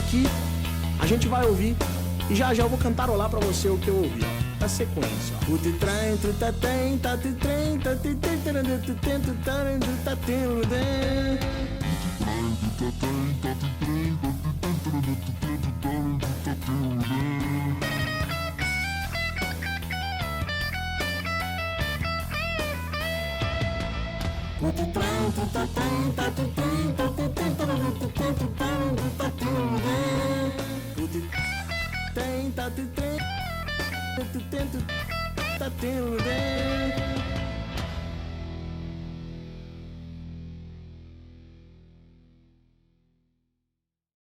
aqui, a gente vai ouvir e já já eu vou cantarolar pra você o que eu ouvi, ó. Na sequência, ó. O titrem, tritatem, tatitrem, tatitrem, tarantatém, tutaran, tritatem, ludem. O titrem, tritatem, tatitrem, tatitrem, tarantatém, tutaran, tritatem, ludem. O titrem, tatitrem, tento, tá tendo bem.